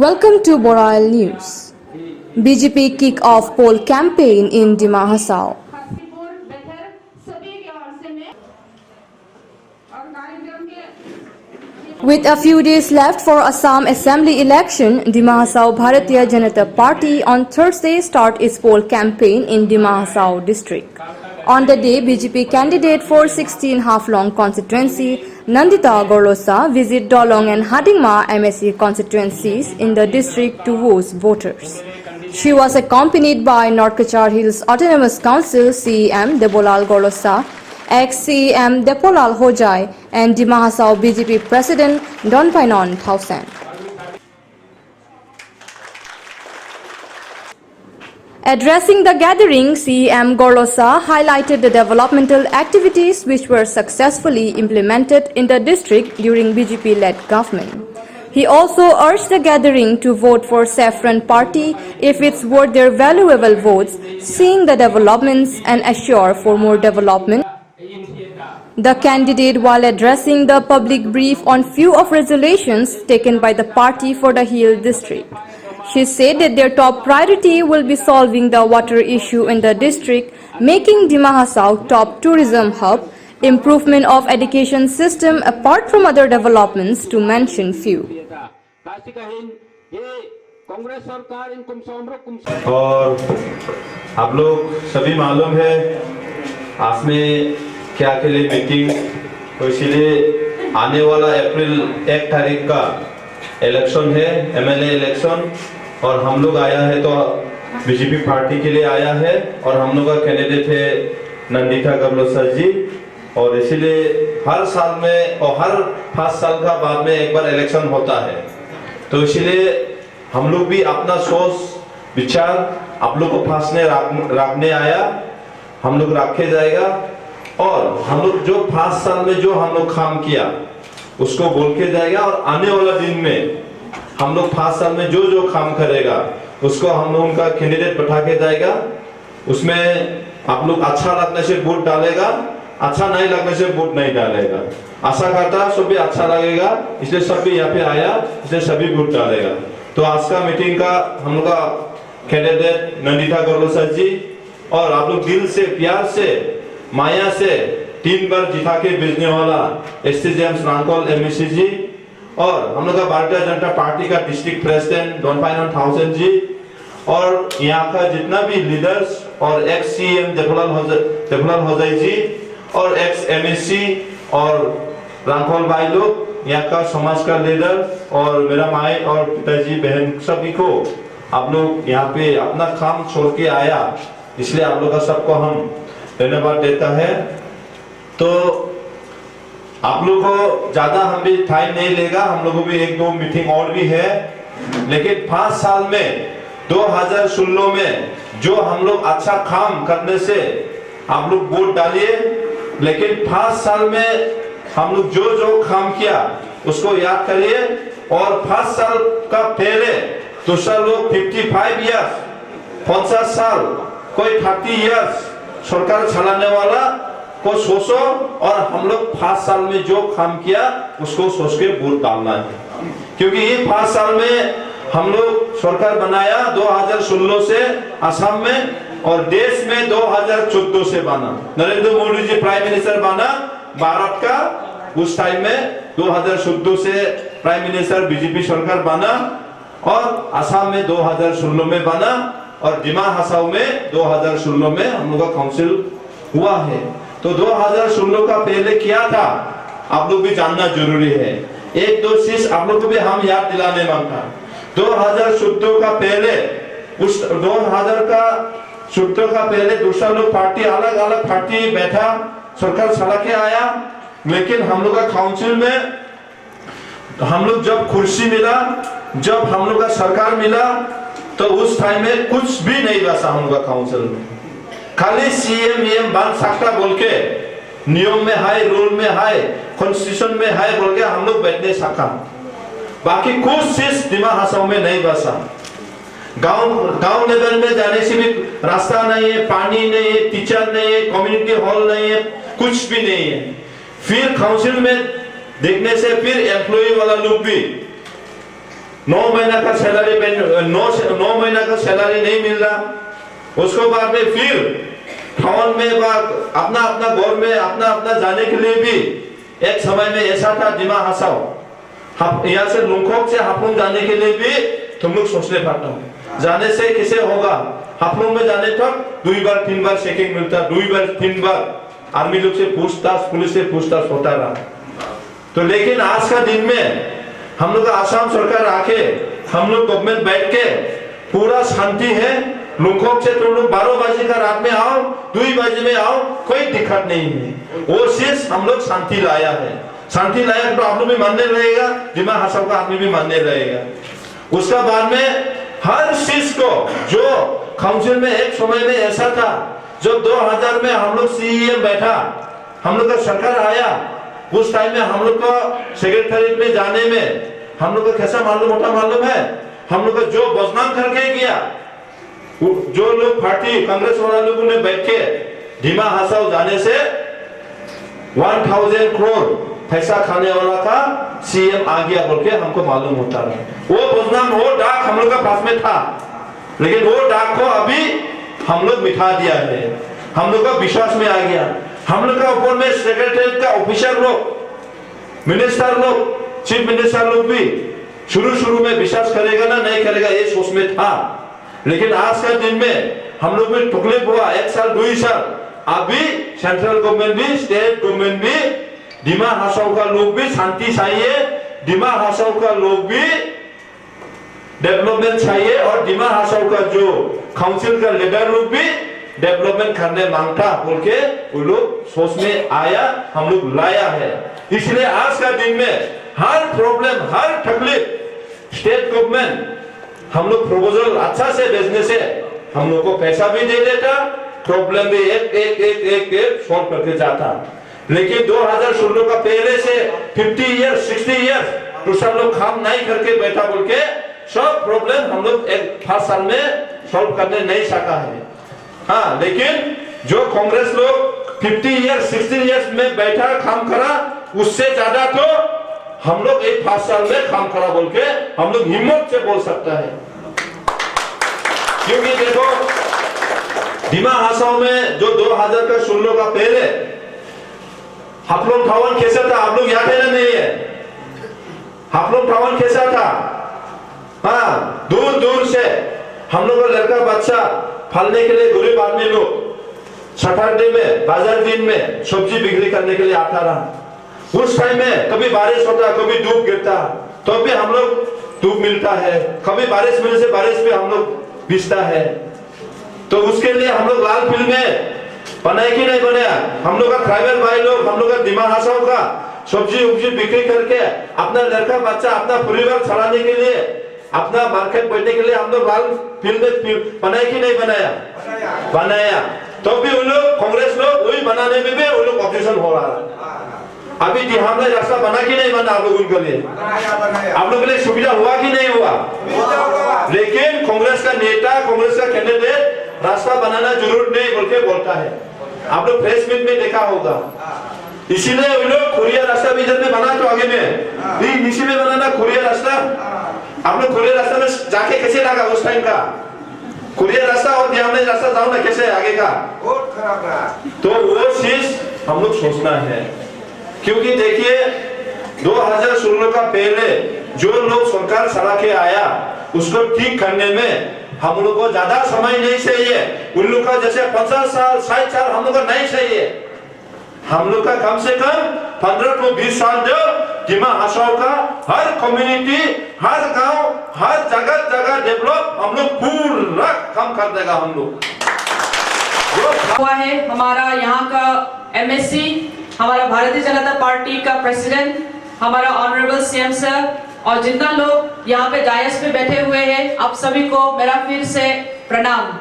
Welcome to Boral News. BJP kick-off poll campaign in Dima Hasao. With a few days left for Assam Assembly election, Dima Hasao Bharatiya Janata Party on Thursday start its poll campaign in Dima Hasao district. On the day, BJP candidate for 16 half-long constituency, Nandita Gorlosa, visit Dolong and Hadingma MSC constituencies in the district to vote voters. She was accompanied by North Kachar Hills Autonomous Council CEM Debolal Gorlosa, ex-CEM Depolal Hojai and Dima Hasao BJP President Donpainon Thausen. Addressing the gathering, CEM Gorlosa highlighted the developmental activities which were successfully implemented in the district during BJP-led government. He also urged the gathering to vote for Saffron Party if it's worth their valuable votes, seeing the developments and assure for more development. The candidate, while addressing the public brief on few of resolutions taken by the party for the Hill district, she said that their top priority will be solving the water issue in the district, making Dima Hasao top tourism hub, improvement of education system apart from other developments to mention few. और आप लोग सभी मालूम है आज में क्या के लिए मीटिंग, तो इसीलिए आने वाला अप्रैल 1 तारीख का इलेक्शन है, एमएलए इलेक्शन, और हम लोग आया है तो बीजेपी पार्टी के लिए आया है और हम लोग का कैंडिडेट है नंदिता गबलोसा जी, और इसीलिए हर साल में और हर 5 साल का बाद में एक बार इलेक्शन होता है, तो इसीलिए हम लोग भी अपना सोच विचार आप लोग को पास में रखने आया, हम लोग रखे जाएगा और हम लोग जो 5 साल में जो हम लोग काम किया उसको बोल के जाएगा, और आने वाला दिन में हम लोग 5 साल में जो जो काम करेगा उसको हम लोग उनका कैंडिडेट बैठा के जाएगा। उसमें आप लोग अच्छा लगने से वोट डालेगा, अच्छा नहीं लगने से वोट नहीं डालेगा। आशा करता है सभी अच्छा लगेगा, इसलिए सभी यहाँ पे आया, इसलिए सभी वोट डालेगा। तो आज का मीटिंग का हम लोग का कैंडिडेट नंदिता गौरलोसा जी, और आप लोग दिल से प्यार से माया से 3 बार जिता के भेजने वाला एसटी जेम्स रांकोल एमएससी जी, और हम लोग का भारतीय जनता पार्टी का डिस्ट्रिक्ट प्रेसिडेंट डॉनपाइनन थाउसेंड जी, और यहाँ का जितना भी लीडर्स और एक्स सीएम देवलाल होजाई जी और एक्स एमएससी और रांकोल भाई लोग, यहाँ का समाज का लीडर और मेरा माई और पिताजी बहन सभी को आप लोग यहाँ पे अपना काम छोड़ के आया, इसलिए आप लोग का सबको हम धन्यवाद देता है। तो आप लोगों को ज्यादा हम भी टाइम नहीं लेगा, हम लोगों को भी 1-2 मीटिंग और भी है, लेकिन 5 साल में 2016 में जो हम लोग अच्छा काम करने से आप लोग वोट डालिए, लेकिन 5 साल में हम लोग जो जो काम किया उसको याद करिए, और 5 साल का पहले दूसरा लोग 55 इयर्स 50 साल कोई 30 इयर्स सरकार चलाने वाला को सोचो, और हम लोग 5 साल में जो काम किया उसको सोच के वोट डालना है, क्योंकि ये 5 साल में हम लोग सरकार बनाया 2016 से असम में, और देश में 2014 से बना। नरेंद्र मोदी जी प्राइम मिनिस्टर बना भारत का, उस टाइम में 2014 से प्राइम मिनिस्टर बीजेपी सरकार बना, और असम में 2016 में बना, और डिमा हसाओ में 2016 में हम लोग का काउंसिल हुआ है। तो 2016 का पहले क्या था आप लोग भी जानना जरूरी है। 1-2 चीज आप लोग को भी हम याद दिलाने मांगता। 2014 का पहले, उस 2000 का 14 का पहले दूसरा लोग पार्टी अलग अलग पार्टी बैठा सरकार चला के आया, लेकिन हम लोग का काउंसिल में हम लोग जब कुर्सी मिला, जब हम लोग का सरकार मिला, तो उस टाइम में कुछ भी नहीं बचा हम लोग का काउंसिल में, खाली सीएम बन सकता बोल के, नियम में है, रूल में है, कॉन्स्टिट्यूशन में है बोल के हम लोग बैठने सका, बाकी कुछ चीज डिमा हसाओ में नहीं बचा। गांव लेवल में जाने से भी रास्ता नहीं है, पानी नहीं है, टीचर नहीं है, कम्युनिटी हॉल नहीं है, कुछ भी नहीं है। फिर काउंसिल में देखने से फिर एम्प्लॉय वाला लोग भी 9 महीना का सैलरी 9 महीना का सैलरी नहीं मिल रहा। उसको बाद में फिर टाउन में अपना अपना घर में अपना अपना जाने के लिए भी एक समय में ऐसा था दिमा हसाओ यहाँ से लुंगखोक से हापुंग जाने के लिए भी तुम लोग सोचने पड़ता हूँ जाने से किसे होगा। हापुंग में जाने तक 2 बार 3 बार चेकिंग मिलता, 2 बार 3 बार आर्मी लोग से पूछताछ, पुलिस से पूछताछ होता रहा। तो लेकिन आज का दिन में हम लोग आसाम सरकार आके हम लोग गवर्नमेंट बैठ के पूरा शांति है। लुंगखोक से तुम लोग 12 बजे का रात में आओ, 2 बजे में आओ, कोई दिक्कत नहीं है। वो सिर्फ हम लोग शांति लाया है। शांति लाया तो आप लोग भी मानने रहेगा, दिमा हसाव का आदमी भी मानने रहेगा। उसका बाद में हर चीज को जो काउंसिल में एक समय में ऐसा था, जो 2000 में हम लोग सीएम बैठा, हम लोग का सरकार आया, उस टाइम में हम लोग को सेक्रेटरी में जाने में हम लोग को कैसा मालूम है, हम लोग को जो बदनाम करके गया, जो लोग पार्टी कांग्रेस वाला लोगों ने बैठ के दिमा हसाव जाने से 1000 करोड़ पैसा खाने वाला था सीएम आ गया बोल के हमको मालूम होता है। वो बदनाम, वो डाक हम लोग का पास में था, लेकिन वो डाक को अभी हम लोग मिटा दिया है। हम लोग का विश्वास में आ गया। हम लोग का ऊपर में सेक्रेटरी का ऑफिसर लोग, मिनिस्टर लोग, चीफ मिनिस्टर लोग भी शुरू में विश्वास करेगा ना नहीं करेगा ये सोच में था। लेकिन आज का दिन में हम लोग में तकलीफ हुआ 1 साल 2 साल। अभी सेंट्रल गवर्नमेंट भी, स्टेट गवर्नमेंट भी, दिमा हसाव का लोग भी शांति चाहिए, दिमा हसाव का लोग भी डेवलपमेंट चाहिए, और दिमा हसाव का जो काउंसिल का लीडर लोग भी डेवलपमेंट करने मांगता बोल के वो लोग सोच में आया, हम लोग लाया है। इसलिए आज का दिन में हर प्रॉब्लम, हर तकलीफ स्टेट गवर्नमेंट हम लोग प्रपोजल अच्छा से भेजने से हम लोग को पैसा भी दे देता, प्रॉब्लम भी एक सॉल्व करके जाता। लेकिन 2016 का पहले से 50 इयर्स 60 इयर्स तो सब लोग काम नहीं करके बैठा बोल के सब प्रॉब्लम हम लोग 1 साल में सॉल्व करने नहीं सका है। हाँ, लेकिन जो कांग्रेस लोग 50 इयर्स 60 इयर्स में बैठा काम करा, उससे ज्यादा तो हम लोग 1 साल में काम करा बोल के हम लोग हिम्मत से बोल सकता है। क्योंकि देखो दिमा हसाव में जो 2000 का 16 का पहले हाफलोंग टाउन कैसा था आप लोग याद है ना? नहीं है? हाफलोंग टाउन कैसा था? हाँ, दूर दूर से हम लोग का लड़का बच्चा फलने के लिए गरीब आदमी लोग सैटरडे में बाजार दिन में सब्जी बिक्री करने के लिए आता रहा। उस टाइम में कभी बारिश होता, कभी धूप गिरता, तो भी हम लोग धूप मिलता है, कभी बारिश मिलने से बारिश पे हम लोग बीसता है। तो उसके लिए हम लोग लाल फिल्में बनाए कि नहीं बनाया? हम लोग का ट्राइबल भाई लोग, हम लोग का दिमा हसाव का सब्जी उब्जी बिक्री करके अपना लड़का बच्चा, अपना परिवार चलाने के लिए, अपना मार्केट बढ़ने के लिए हम लोग लाल फिल्में बनाए कि नहीं बनाया? बनाया। तो भी वो लोग कांग्रेस लोग वही बनाने में भी वो लोग ऑब्जेक्शन हो रहा है। अभी दिहामला रास्ता बना कि नहीं बना आप लोगों के लिए? आप लोगों के लिए सुविधा हुआ कि नहीं हुआ? लेकिन कांग्रेस का नेता, कांग्रेस का कैंडिडेट रास्ता बनाना जरूर नहीं बोल के बोलता है। आप लोग प्रेस मीट में देखा होगा। इसीलिए वो लोग खुरिया रास्ता भी जब में बना तो आगे में नीचे में बनाना खुरिया रास्ता। आप लोग खुरिया रास्ता में जाके कैसे लगा उस टाइम का? खुरिया रास्ता और दिहामला रास्ता जाओ ना कैसे आगे का? बहुत खराब रहा। तो वो चीज हम लोग सोचना है, क्योंकि देखिए 2016 का पहले जो लोग सरकार चला के आया उसको ठीक करने में हम लोग को ज्यादा समय नहीं चाहिए। उन लोग का जैसे 50 साल 60 साल हम लोग का नहीं चाहिए। हम लोग का कम से कम 15 to 20 साल जो दिमा हसाव का हर कम्युनिटी, हर गांव, हर जगह डेवलप हम लोग पूरा काम कर देगा। हम लोग हुआ है हमारा यहाँ का एमएससी, हमारा भारतीय जनता पार्टी का प्रेसिडेंट, हमारा ऑनरेबल सीएम सर, और जितना लोग यहाँ पे डायस पे बैठे हुए हैं, आप सभी को मेरा फिर से प्रणाम।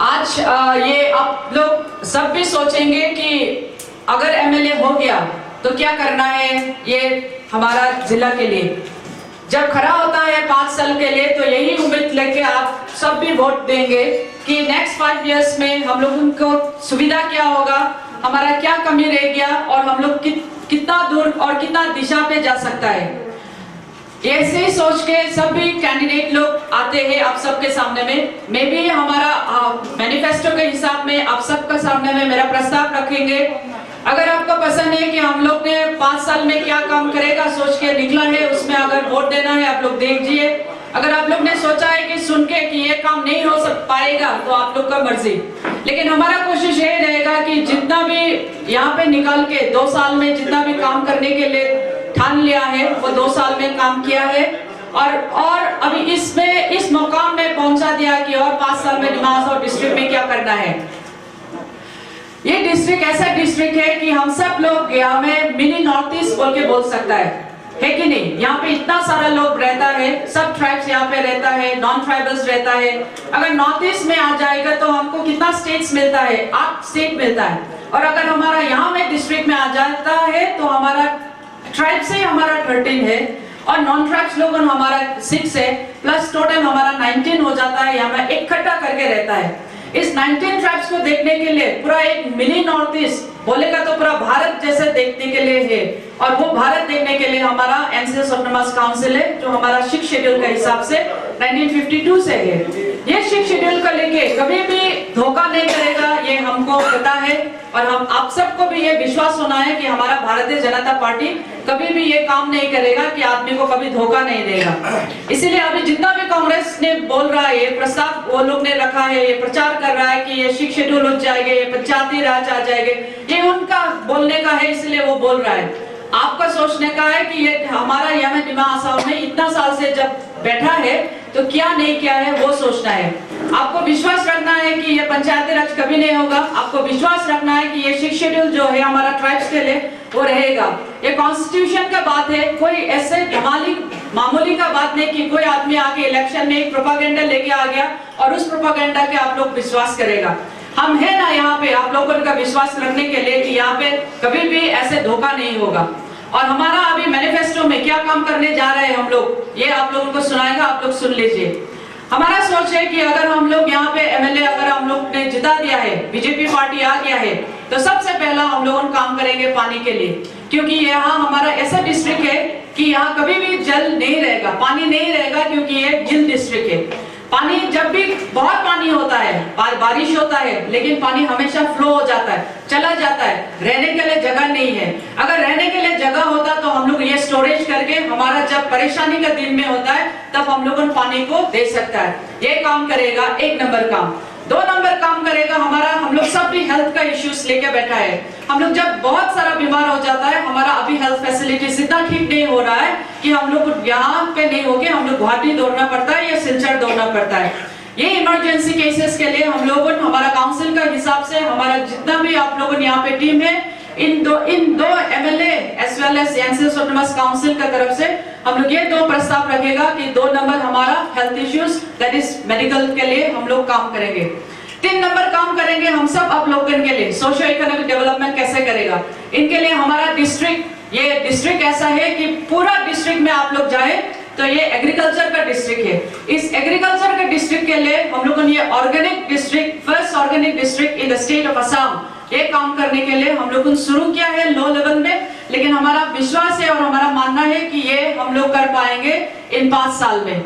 आज ये आप लोग सब भी सोचेंगे कि अगर एमएलए हो गया तो क्या करना है ये हमारा जिला के लिए। जब खड़ा होता है 5 साल के लिए तो यही उम्मीद लेके आप सब भी वोट देंगे कि नेक्स्ट 5 इयर्स में हम लोगों को सुविधा क्या होगा, हमारा क्या कमी रह गया और हम लोग कितना दूर और कितना दिशा पे जा सकता है। ऐसे ही सोच के सभी कैंडिडेट लोग आते हैं आप सबके सामने में। मैं भी हमारा मैनिफेस्टो के हिसाब में आप सबके सामने में मेरा प्रस्ताव रखेंगे। अगर आपको पसंद है कि हम लोग ने 5 साल में क्या काम करेगा सोच के निकला है, उसमें अगर वोट देना है आप लोग दीजिए। अगर आप लोग ने सोचा है कि सुन के कि ये काम नहीं हो पाएगा तो आप लोग का मर्जी, लेकिन हमारा कोशिश ये रहेगा कि जितना भी यहाँ पे निकाल के 2 साल में जितना भी काम करने के लिए ठान लिया है वो 2 साल में काम किया है और अभी इसमें इस मुकाम में पहुंचा दिया कि और 5 साल में निमास और डिस्ट्रिक्ट में क्या करना है। ये डिस्ट्रिक्ट ऐसा डिस्ट्रिक्ट है कि हम सब लोग यहाँ में मिनी नॉर्थ ईस्ट बोल के बोल सकता है कि नहीं। यहाँ पे इतना सारा लोग रहता है, सब ट्राइब्स यहाँ पे रहता है, नॉन ट्राइबल्स रहता है। अगर नॉर्थ ईस्ट में आ जाएगा तो हमको कितना स्टेट्स मिलता है, 8 स्टेट मिलता है। और अगर हमारा यहाँ में डिस्ट्रिक्ट में आ जाता है तो हमारा ट्राइब से हमारा 13 है और नॉन ट्राइब्स लोग हमारा 6 है, प्लस टोटल हमारा 19 हो जाता है। यहाँ में इकट्ठा करके रहता है। इस 19 ट्राइब्स को देखने के लिए पूरा एक मिनी नॉर्थ ईस्ट बोलेगा तो पूरा भारत जैसे देखने के लिए है। और वो भारत देखने के लिए हमारा एनसीएस ऑटोनॉमस काउंसिल है जो हमारा 6 शेड्यूल के हिसाब से 1952 से है। ये 6 शेड्यूल को लेके कभी भी धोखा नहीं करेगा, ये हमको पता है। और हम आप सबको भी ये विश्वास होना है कि हमारा भारतीय जनता पार्टी कभी भी ये काम नहीं करेगा कि आदमी को कभी धोखा नहीं देगा। इसीलिए अभी जितना भी कांग्रेस ने बोल रहा है, ये प्रस्ताव वो लोग ने रखा है, ये प्रचार कर रहा है कि ये 6 शेड्यूल हो जाएंगे, ये पंचायती राज आ जाएंगे, ये उनका बोलने का है, इसलिए वो बोल रहा है। आपका सोचने का है कि ये हमारा यहाँ डिमा आसाम में इतना साल से जब बैठा है तो क्या नहीं किया है वो सोचना है। आपको विश्वास रखना है कि ये पंचायती राज कभी नहीं होगा। आपको विश्वास रखना है कि ये 6 शेड्यूल जो है हमारा ट्राइब्स के लिए वो रहेगा। ये कॉन्स्टिट्यूशन का बात है, कोई ऐसे मामूली का बात नहीं कि कोई आदमी आके इलेक्शन में एक प्रोपागेंडा लेके आ गया और उस प्रोपागेंडा के आप लोग विश्वास करेगा। हम है ना यहाँ पे आप लोगों का विश्वास रखने के लिए कि यहाँ पे कभी भी ऐसे धोखा नहीं होगा। और हमारा अभी मैनिफेस्टो में क्या काम करने जा रहे हैं हम लोग, ये आप लोगों को सुनाएगा, आप लोग सुन लीजिए। हमारा सोच है कि अगर हम लोग यहाँ पे एमएलए अगर हम लोग ने जिता दिया है, बीजेपी पार्टी आ गया है, तो सबसे पहला हम लोग काम करेंगे पानी के लिए। क्योंकि यहाँ हमारा ऐसा डिस्ट्रिक्ट है कि यहाँ कभी भी जल नहीं रहेगा, पानी नहीं रहेगा, क्योंकि ये हिल डिस्ट्रिक्ट है। पानी जब भी बहुत पानी होता है, बारिश होता है, लेकिन पानी हमेशा फ्लो हो जाता है, चला जाता है, रहने के लिए जगह नहीं है। अगर रहने के लिए जगह होता तो हम लोग ये स्टोरेज करके हमारा जब परेशानी का दिन में होता है तब हम लोग पानी को दे सकता है। ये काम करेगा 1 नंबर काम। 2 नंबर काम करेगा हमारा, हम लोग सब भी हेल्थ का इश्यूज लेके बैठा है। हम लोग जब बहुत सारा बीमार हो जाता है, हमारा अभी हेल्थ फैसिलिटीज इतना ठीक नहीं हो रहा है कि हम लोग यहाँ पे नहीं होके हम लोग गुवाहाटी दौड़ना पड़ता है या सिलचर दौड़ना पड़ता है। ये इमरजेंसी केसेस के लिए हम लोगों हमारा काउंसिल का हिसाब से हमारा जितना भी आप लोगों यहाँ पे टीम है, इन दो MLA as well as NCS autonomous council का तरफ से हम लोग ये 2 प्रस्ताव रखेगा कि 2 नंबर हमारा health issues that is medical के लिए हम लोग काम करेंगे। 3 नंबर काम करेंगे हम सब आप लोगों के लिए सोशियो इकोनॉमिक डेवलपमेंट कैसे करेगा। इनके लिए हमारा डिस्ट्रिक्ट, ये डिस्ट्रिक्ट ऐसा है कि पूरा डिस्ट्रिक्ट में आप लोग जाए तो ये एग्रीकल्चर का डिस्ट्रिक्ट है। इस एग्रीकल्चर के डिस्ट्रिक्ट के लिए हम लोगों ने ये organic district, first organic district in the state of Assam, ये काम करने के लिए हम लोगों ने शुरू किया है लो लेवल में। लेकिन हमारा विश्वास है और हमारा मानना है कि ये हम लोग कर पाएंगे इन 5 साल में।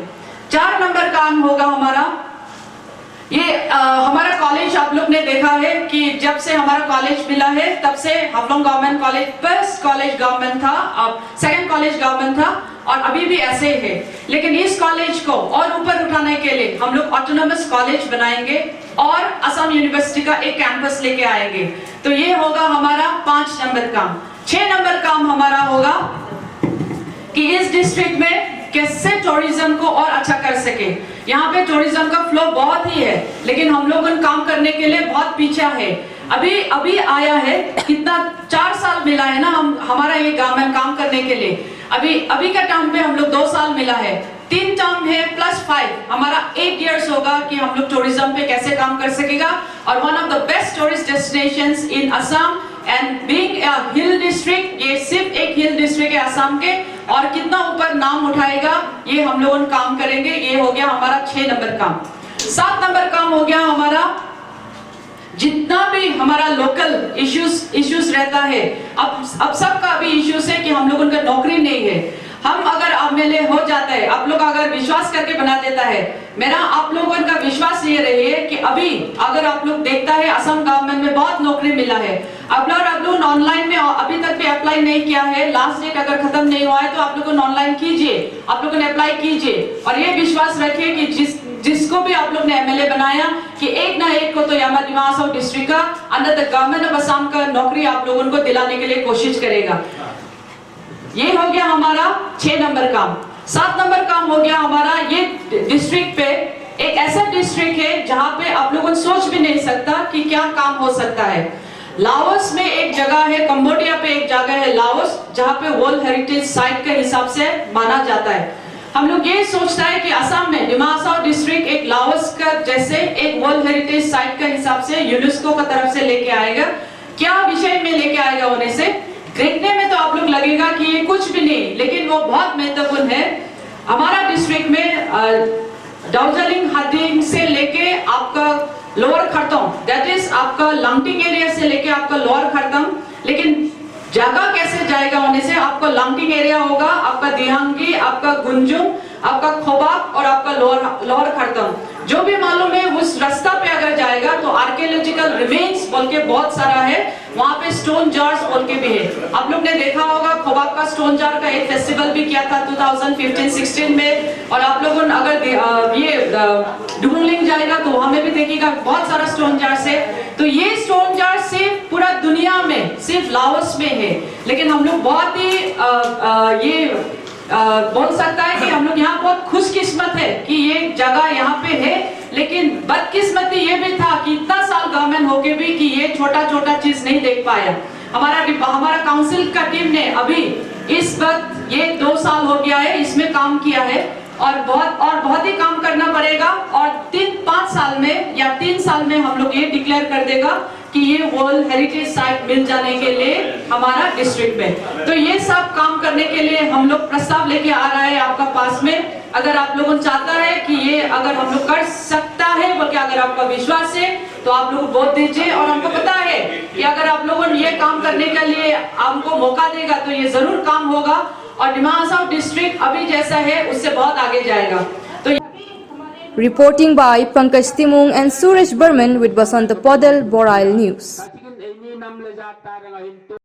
4 नंबर काम होगा हमारा, ये हमारा कॉलेज आप लोग ने देखा है कि जब से हमारा कॉलेज मिला है तब से Haflong government college first college government था, अब सेकंड कॉलेज गवर्नमेंट था और अभी भी ऐसे ही है। लेकिन इस कॉलेज को और ऊपर उठाने के लिए हम लोग ऑटोनॉमस कॉलेज बनाएंगे और असम यूनिवर्सिटी का एक कैंपस लेके आएंगे। तो ये होगा हमारा 5 नंबर काम। 6 नंबर काम हमारा होगा कि इस डिस्ट्रिक्ट में कैसे टूरिज्म को और अच्छा कर सके। यहाँ पे टूरिज्म का फ्लो बहुत ही है, लेकिन हम लोग काम करने के लिए बहुत पीछे है। अभी आया है, कितना 4 साल मिला है ना हमारा ये गवर्नमेंट काम करने के लिए। अभी का टाइम पे हम लोग 2 साल मिला है, 3 टर्म है प्लस 5, हमारा 8 इयर्स होगा कि हम लोग टूरिज्म पे कैसे काम कर सकेगा। और one of the best tourist destinations in Assam and being a hill district, ये सिर्फ एक हिल डिस्ट्रिक्ट है असम के, और कितना ऊपर नाम उठाएगा ये हम लोग काम करेंगे। ये हो गया हमारा 6 नंबर काम। 7 नंबर काम हो गया हमारा जितना भी हमारा लोकल इश्यूज रहता है। अब सबका अभी इश्यूज है कि हम लोगों का नौकरी नहीं है। हम अगर एमएलए हो जाता है, आप लोग अगर विश्वास करके बना देता है, मेरा आप लोगों का विश्वास ये रही है कि अभी अगर आप लोग देखता है असम गवर्नमेंट में बहुत नौकरी मिला है। आप लोग ऑनलाइन में अभी तक भी अप्लाई नहीं किया है, लास्ट डेट अगर खत्म नहीं हुआ है तो आप लोगों ने ऑनलाइन कीजिए, आप लोगों ने अप्लाई कीजिए और ये विश्वास रखिए कि जिसको भी आप लोग ने एमएलए बनाया कि एक ना एक को तो यामा दिमा असम डिस्ट्रिक्ट का under the government of Assam का नौकरी आप लोगों को दिलाने के लिए कोशिश करेगा। ये हो गया हमारा 6 नंबर काम। 7 नंबर काम हो गया हमारा, ये डिस्ट्रिक्ट पे एक ऐसा डिस्ट्रिक्ट है जहां पे आप लोगों सोच भी नहीं सकता कि क्या काम हो सकता है। लाओस में एक जगह है, कंबोडिया पे एक जगह है लाओस, जहां पे वर्ल्ड हेरिटेज साइट के हिसाब से माना जाता है। हम लोग ये सोचता है कि असम में डिमा असम डिस्ट्रिक्ट एक लाओस का जैसे एक वर्ल्ड हेरिटेज साइट के हिसाब से यूनेस्को की तरफ से लेके आएगा। क्या विषय में लेके आएगा होने से देखने में तो आप लोग लगेगा कि ये कुछ भी नहीं, लेकिन वो बहुत महत्वपूर्ण है। हमारा डिस्ट्रिक्ट में दार्जिलिंग हाथिंग से लेके आपका लोअर खरतों, दैट इज आपका लांगटिंग एरिया से लेके आपका लोअर खरतों, लेकिन जगह कैसे जाएगा होने से आपका लांगटिंग एरिया होगा, आपका दिहांगी, आपका गुंजुम, आपका खोबाक और आपका लोअर खरतों। जो भी मालूम है उस रास्ता पे अगर जाएगा तो आर्कियोलॉजिकल रिमेन्स बोल के बहुत सारा है, वहां पे स्टोन जार्स बोल के भी है। आप लोग ने देखा होगा खोबाक का स्टोन जार का एक फेस्टिवल भी किया था 2015-16 में, और आप लोगों ने अगर ये डुंगलिंग जाएगा तो वहां में भी देखिएगा बहुत सारा स्टोन जार है। तो ये स्टोन जार सिर्फ पूरा दुनिया में सिर्फ लाओस में है, लेकिन हम लोग बहुत ही ये बोल सकता है कि हम लोग यहाँ बहुत खुशकिस्मत है कि ये जगह यहाँ पे है, लेकिन बदकिस्मती ये भी था कि इतना साल गवर्नमेंट होके भी कि ये छोटा छोटा चीज नहीं देख पाया। हमारा काउंसिल का टीम ने अभी इस वक्त ये 2 साल हो गया है इसमें काम किया है, और बहुत ही काम करना पड़ेगा, और 3-5 साल में या 3 साल में हम लोग ये डिक्लेयर कर देगा कि ये वर्ल्ड हेरिटेज साइट मिल जाने के लिए हमारा डिस्ट्रिक्ट में। तो ये सब काम करने के लिए हम लोग प्रस्ताव लेके आ रहा है आपका पास में। अगर आप लोगों चाहता है कि ये अगर हम लोग कर सकता है बल्कि अगर आपका विश्वास है तो आप लोग वोट दीजिए, और हमको पता है कि अगर आप लोगों ने ये काम करने के लिए हमको मौका देगा तो ये जरूर काम होगा, और डिमा असम डिस्ट्रिक्ट अभी जैसा है उससे बहुत आगे जाएगा। तो Reporting by Pankaj Timung and Suresh Burman with Basanta Podel, Borail News.